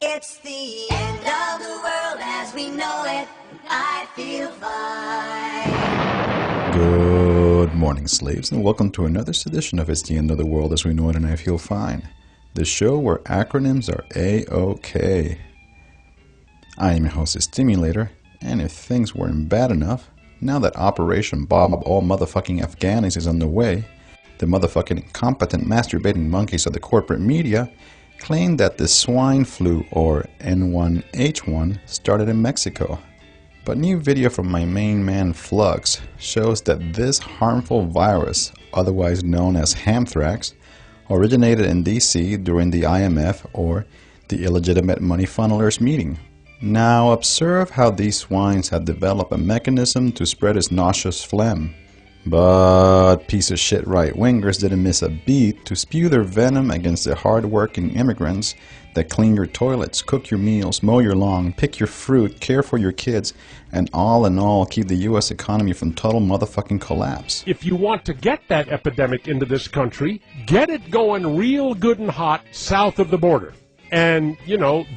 It's the end of the world as we know it. I feel fine. Good morning, slaves, and welcome to another edition of It's the End of the World as We Know It and I Feel Fine, the show where acronyms are A-OK. I am your host, Stimulator, and if things weren't bad enough, now that Operation Bomb All Motherfucking Afghanis is underway, the motherfucking incompetent masturbating monkeys of the corporate media claim that the swine flu, or N1H1, started in Mexico. But new video from my main man Flux shows that this harmful virus, otherwise known as Hamthrax, originated in DC during the IMF, or the Illegitimate Money Funnelers meeting. Now observe how these swines have developed a mechanism to spread its nauseous phlegm. But piece of shit right-wingers didn't miss a beat to spew their venom against the hard-working immigrants that clean your toilets, cook your meals, mow your lawn, pick your fruit, care for your kids, and all in all keep the U.S. economy from total motherfucking collapse. If you want to get that epidemic into this country, get it going real good and hot south of the border. And,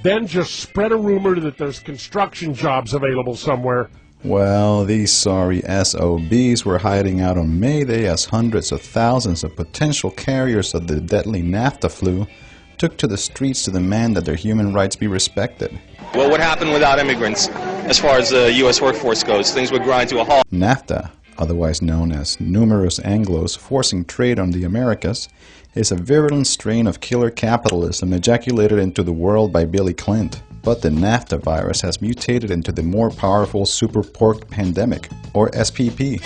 then just spread a rumor that there's construction jobs available somewhere. Well, these sorry SOBs were hiding out on Mayday as hundreds of thousands of potential carriers of the deadly NAFTA flu took to the streets to demand that their human rights be respected. Well, what happened without immigrants as far as the U.S. workforce goes? Things would grind to a halt. NAFTA, otherwise known as Numerous Anglos Forcing Trade on the Americas, is a virulent strain of killer capitalism ejaculated into the world by Billy Clint. But the NAFTA virus has mutated into the more powerful Super Pork Pandemic, or SPP.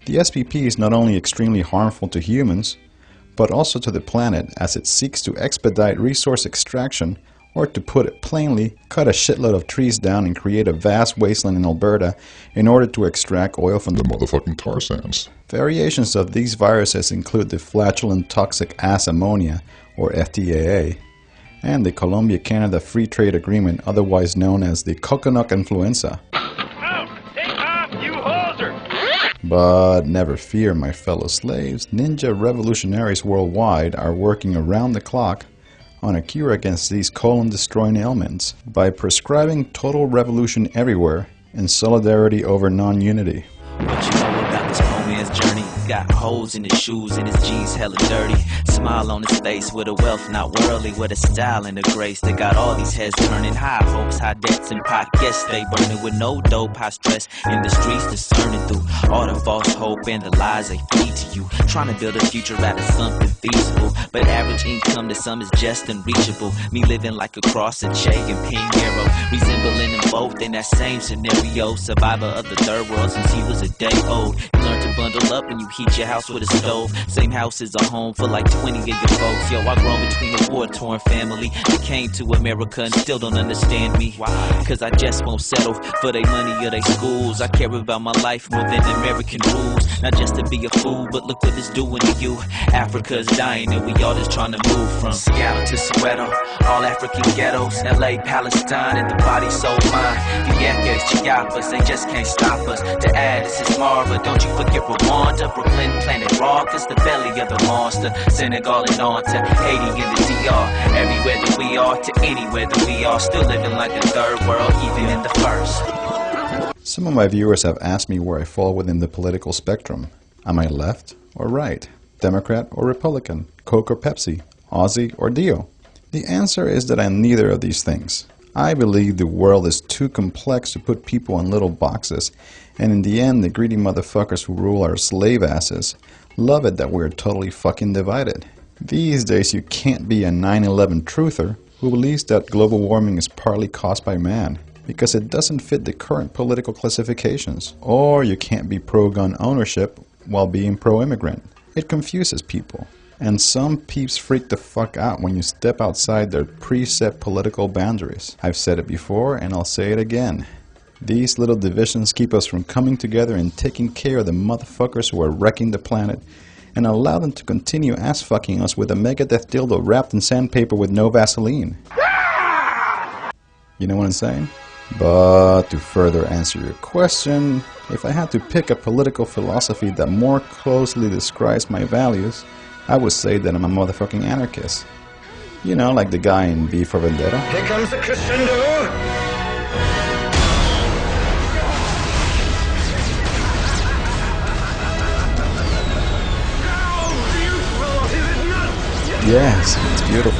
The SPP is not only extremely harmful to humans, but also to the planet as it seeks to expedite resource extraction, or to put it plainly, cut a shitload of trees down and create a vast wasteland in Alberta in order to extract oil from the motherfucking tar sands. Variations of these viruses include the flatulent toxic ass ammonia, or FTAA, and the Colombia-Canada Free Trade Agreement, otherwise known as the coconut influenza. Take off, you hoser! But never fear, my fellow slaves, ninja revolutionaries worldwide are working around the clock on a cure against these colon-destroying ailments by prescribing total revolution everywhere in solidarity over non-unity. What you know about this poor man's journey? Got holes in his shoes and his jeans hella dirty. Smile on his face with a wealth not worldly, with a style and a grace that got all these heads turning. High hopes, high debts, and pockets they burning with no dope, high stress in the streets discerning through all the false hope and the lies they feed to you. Trying to build a future out of something feasible, but average income to some is just unreachable. Me living like a cross of Che and Pinheiro, resembling them both in that same scenario. Survivor of the third world since he was a day old. You learn to bundle up when you heat your house with a stove. Same house is a home for like 20 of your folks. Yo, I grown between a war-torn family that came to America and still don't understand me. Why? Cause I just won't settle for their money or their schools. I care about my life more than American rules. Not just to be a fool, but look what it's doing to you. Africa's dying and we all just trying to move from Seattle to Soweto. All African ghettos, LA, Palestine, and the body, soul, mind. Vieques, Chiapas, they just can't stop us. To add, this is Mara, don't you forget Rwanda, Brooklyn, Planet Rock is the belly of the monster. Senegal and on to Haiti and the DR. Everywhere that we are, to anywhere that we are. Still living like a third world, even in the first. Some of my viewers have asked me where I fall within the political spectrum. Am I left or right? Democrat or Republican? Coke or Pepsi? Aussie or Dio? The answer is that I'm neither of these things. I believe the world is too complex to put people in little boxes, and in the end, the greedy motherfuckers who rule our slave asses love it that we're totally fucking divided. These days, you can't be a 9/11 truther who believes that global warming is partly caused by man, because it doesn't fit the current political classifications. Or you can't be pro-gun ownership while being pro-immigrant. It confuses people. And some peeps freak the fuck out when you step outside their preset political boundaries. I've said it before and I'll say it again. These little divisions keep us from coming together and taking care of the motherfuckers who are wrecking the planet, and allow them to continue ass-fucking us with a Megadeth dildo wrapped in sandpaper with no Vaseline. You know what I'm saying? But to further answer your question, if I had to pick a political philosophy that more closely describes my values, I would say that I'm a motherfucking anarchist. You know, like the guy in V for Vendetta. Here comes the crescendo. Yes, it's beautiful.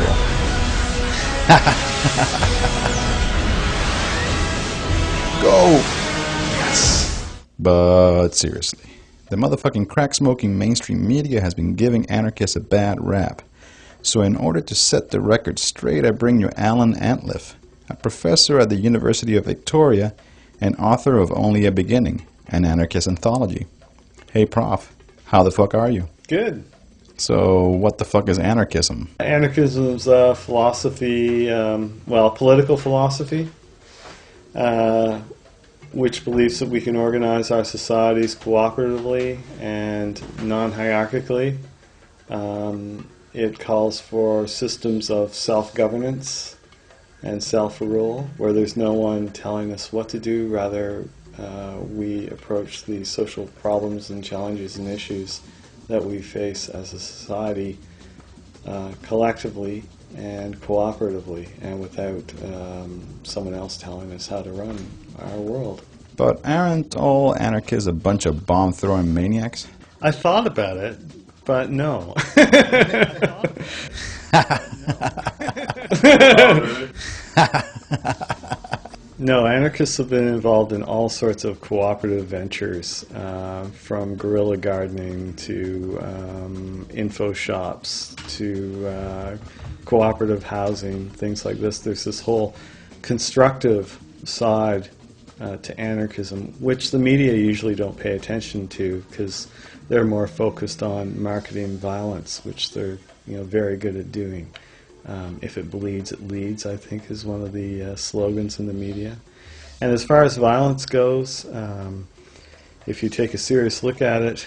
Go! Yes! But seriously, the motherfucking crack-smoking mainstream media has been giving anarchists a bad rap. So in order to set the record straight, I bring you Alan Antliff, a professor at the University of Victoria and author of Only a Beginning, an anarchist anthology. Hey Prof, how the fuck are you? Good. So what the fuck is anarchism? Anarchism is philosophy, political philosophy, which believes that we can organize our societies cooperatively and non-hierarchically. It calls for systems of self-governance and self-rule, where there's no one telling us what to do. Rather, we approach the social problems and challenges and issues that we face as a society collectively and cooperatively, and without someone else telling us how to run our world. But aren't all anarchists a bunch of bomb-throwing maniacs? I thought about it, but no. No, anarchists have been involved in all sorts of cooperative ventures, from guerrilla gardening to info shops to cooperative housing, things like this. There's this whole constructive side to anarchism, which the media usually don't pay attention to because they're more focused on marketing violence, which they're very good at doing. If it bleeds, it leads, I think, is one of the slogans in the media. And as far as violence goes, if you take a serious look at it,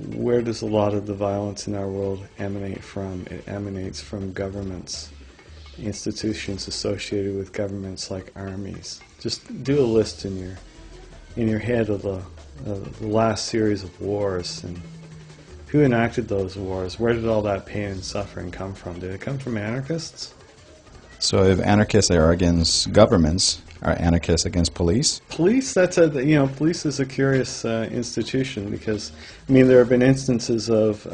where does a lot of the violence in our world emanate from? It emanates from governments, institutions associated with governments like armies. Just do a list in your head of the last series of wars and who enacted those wars? Where did all that pain and suffering come from? Did it come from anarchists? So if anarchists are against governments, are anarchists against police? Police, police is a curious institution because, there have been instances of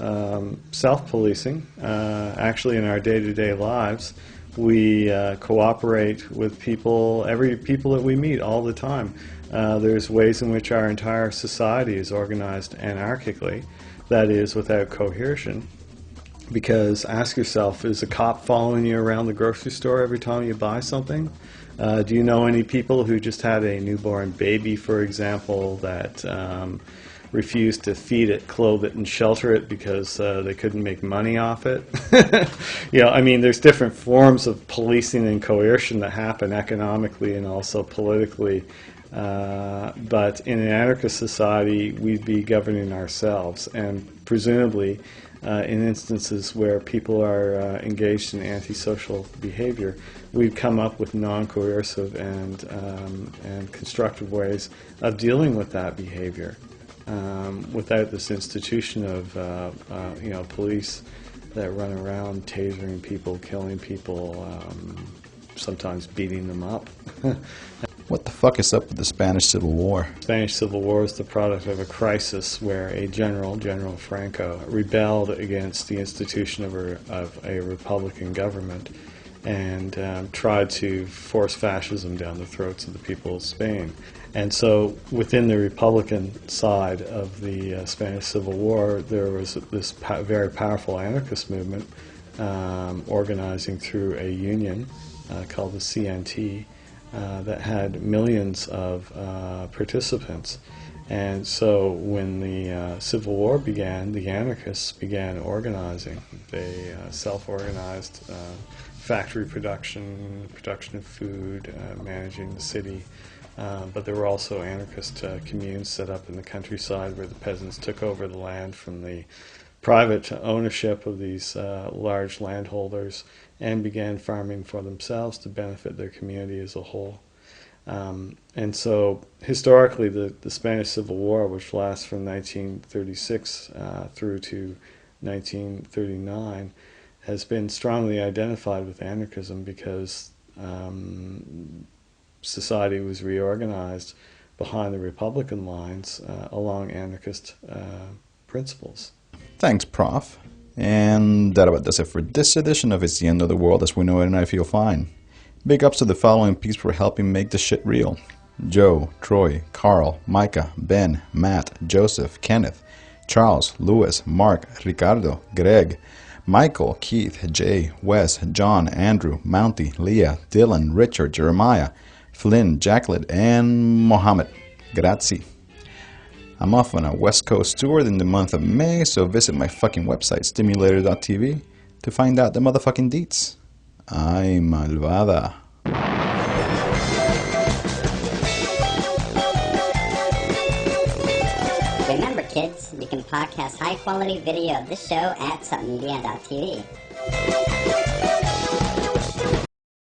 self-policing. Actually, in our day-to-day lives, we cooperate with people that we meet all the time. There's ways in which our entire society is organized anarchically. That is, without coercion. Because ask yourself, is a cop following you around the grocery store every time you buy something? Do you know any people who just had a newborn baby, for example, that refused to feed it, clothe it, and shelter it because they couldn't make money off it? There's different forms of policing and coercion that happen economically and also politically. But in an anarchist society, we'd be governing ourselves, and presumably in instances where people are engaged in antisocial behavior, we'd come up with non-coercive and constructive ways of dealing with that behavior without this institution of police that run around tasering people, killing people, sometimes beating them up. What the fuck is up with the Spanish Civil War? The Spanish Civil War is the product of a crisis where a General Franco, rebelled against the institution of a Republican government and tried to force fascism down the throats of the people of Spain. And so within the Republican side of the Spanish Civil War, there was this very powerful anarchist movement organizing through a union called the CNT, that had millions of participants. And so when the Civil War began, the anarchists began organizing. They self-organized factory production of food, managing the city. But there were also anarchist communes set up in the countryside where the peasants took over the land from the private ownership of these large landholders and began farming for themselves to benefit their community as a whole. And so historically the Spanish Civil War, which lasts from 1936 through to 1939, has been strongly identified with anarchism because society was reorganized behind the Republican lines along anarchist principles. Thanks, Prof. And that about does it for this edition of It's the End of the World as We Know It and I Feel Fine. Big ups to the following peeps for helping make this shit real: Joe, Troy, Carl, Micah, Ben, Matt, Joseph, Kenneth, Charles, Louis, Mark, Ricardo, Greg, Michael, Keith, Jay, Wes, John, Andrew, Mounty, Leah, Dylan, Richard, Jeremiah, Flynn, Jacqueline, and Mohammed. Grazie. I'm off on a West Coast tour in the month of May, so visit my fucking website, stimulator.tv, to find out the motherfucking deets. Ay, malvada. Remember, kids, you can podcast high-quality video of this show at submedia.tv.